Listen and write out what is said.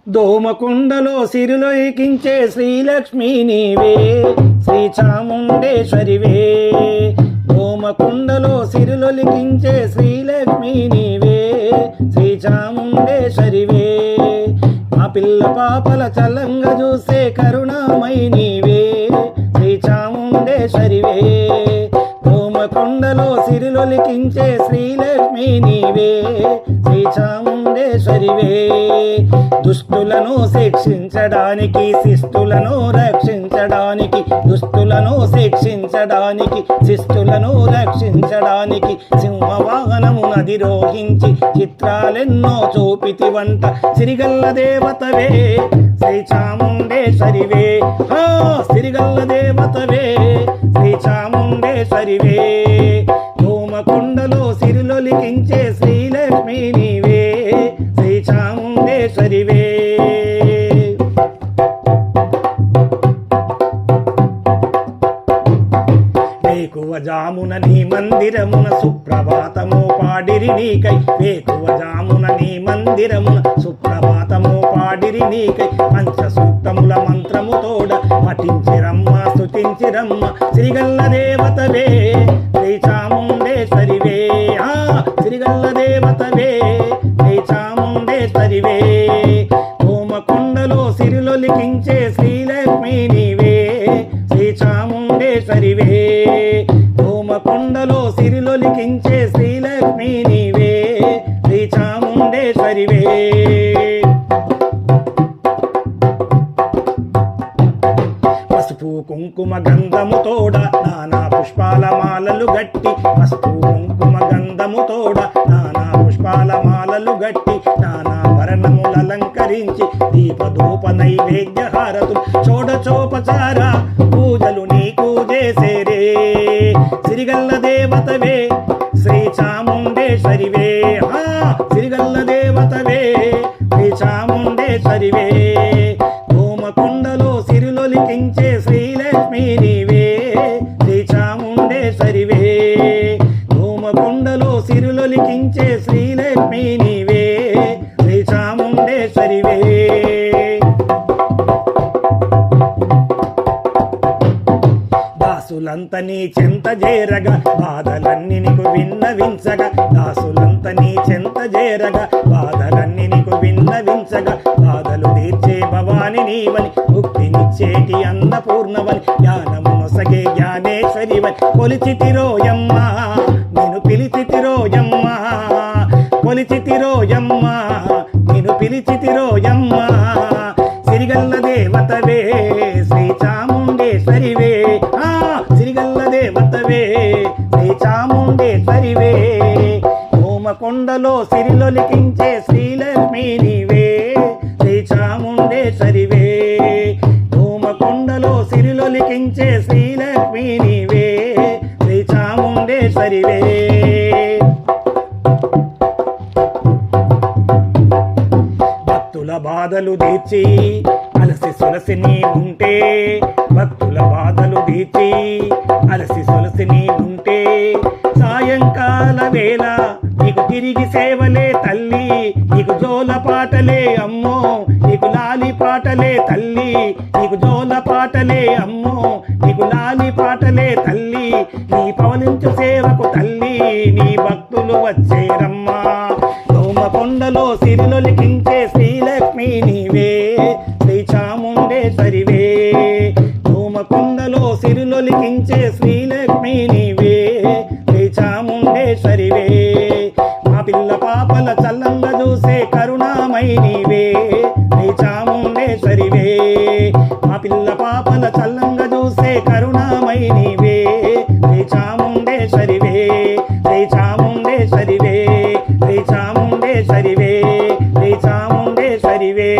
దోమకుండలో సిరులొలికించే శ్రీలక్ష్మి నీవే శ్రీ చాముండేశ్వరివే. దోమకుండలో సిరులొలికించే శ్రీలక్ష్మి నీవే శ్రీ చాముండేశ్వరివే. మా పిల్ల పాపల చల్లంగా చూసే కరుణామయి నీవే శ్రీ చాముండేశ్వరివే. దోమకుండలో సిరులొలికించే శ్రీలక్ష్మి నీవే శ్రీ చాముండేశ్వరివే. దుష్టులను శిక్షించడానికి శిష్టులను రక్షించడానికి, దుష్టులను శిక్షించడానికి శిష్టులను రక్షించడానికి సింహవాహనము అధిరోహించి చిత్రాలెన్నో చూపితి వంట సిరిగల్ల దేవతవే శ్రీ చాముండేశ్వరివే. సిరిగల్ల దేవతవే శ్రీ చాముండేశ్వరివే. దోమకొండలో సిరిలొలికించే శ్రీలక్ష్మి నీవే శ్రీ చాముండేశ్వరివే. వేకువ జామున నీ మందిరమున సుప్రభాతము పాడిరి నీకై, వేకువ జామున నీ మందిరమున సుప్రభాతము పాడిరి నీకై. పంచ సూక్తముల మంత్రము తోడ పఠించిరమ్మ స్తుతించిరమ్మ సిరిగల్ల దేవతవే శ్రీ చాముండేశ్వరివే. సిరిగల్ల దేవతవే శ్రీ చాముండేశ్వరివే. దోమకొండలో సిరిలొలికించే శ్రీలక్ష్మి నీవే శ్రీ చాముండేశ్వరివే. దోమకొండలో సిరిలొలికించే శ్రీలక్ష్మి నీవే శ్రీ చాముండేశ్వరివే. పసుపు కుంకుమ గంధము తోడ నానా పుష్పాల మాలలు గట్టి, పసుపు కుంకుమ గంధము తోడ నానా పుష్పాల మాలలు గట్టి, నానా భరణములు అలంకరించి దీపధూప నైవేద్య హారతులు చోడచోపచార పూజలు నీకు చేసేరే సిరిగల్ల దేవతవే శ్రీ చాముండేశ్వరివే. సిరిగల్ల దేవతవే శ్రీ చాముండేశ్వరివే. దోమకొండలో సిరిలొలికించే శ్రీలక్ష్మి నీవే శ్రీ చాముండేశ్వరివే. దోమకొండలో సిరిలొలికించే శ్రీలక్ష్మి నీవే శ్రీ చాముండేశ్వరివే. దాసులంత నీ చెంత చేరగా బాధలన్నీ నీకు విన్నవించగా, దాసులంత నీ చెంత చేరగా బాధలన్నీ నీకు విన్నవించగా, బాధలు తీర్చే భవాని నీవని ముక్తినిచ్చేటి అన్నపూర్ణవని జ్ఞానమునొసగే జ్ఞానేశ్వరివని కొలిచితిరోయమ్మ నేను పిలిచితిరోయమ్మ, కొలిచితిరోయమ్మ నేను పిలిచితిరోయమ్మ. సిరిగల్ల దేవతవే శ్రీ చాముండేశ్వరివే. సిరిగల్ల దేవతవే శ్రీ చాముండేశ్వరివే. దోమకొండలో సిరిలొలికించే శ్రీలక్ష్మి నీవే శ్రీ చాముండేశ్వరివే. దోమకొండలో సిరిలొలికించే శ్రీలక్ష్మి నీవే శ్రీ చాముండేశ్వరివే. భక్తుల బాధలు తీర్చి అలసి సొలసి నీ ఉంటే, భక్తుల బాధలు తీర్చి అలసి సొలసి నీ ఉంటే, సాయంకాల వేళ నీకు తిరిగి సేవలే తల్లి, నీకు జోల పాటలే అమ్మో, నీకు లాలి పాటలే తల్లి, నీకు జోల పాటలే అమ్మో, నీకు లాలి పాటలే తల్లి. నీ పవలించు సేవకు తల్లి నీ భక్తులు వచ్చేరమ్మా. దోమకొండలో సిరిలొలికించే శ్రీలక్ష్మి నీవే శ్రీ చాముండేశ్వరివే. దోమకొండలో సిరిలొలికించే శ్రీలక్ష్మి నీవే శ్రీ చాముండేశ్వరివే. మా పిల్ల పాపల చల్లంగా చూసే కరుణామయి నీవే శ్రీ చాముండేశ్వరివే. మా పిల్ల పాపల చల్లంగా చూసే కరుణామయి నీవే శ్రీ చాముండేశ్వరివే. శ్రీ చాముండేశ్వరివే శ్రీ చాముండేశ్వరివే శ్రీ చాముండేశ్వరివే.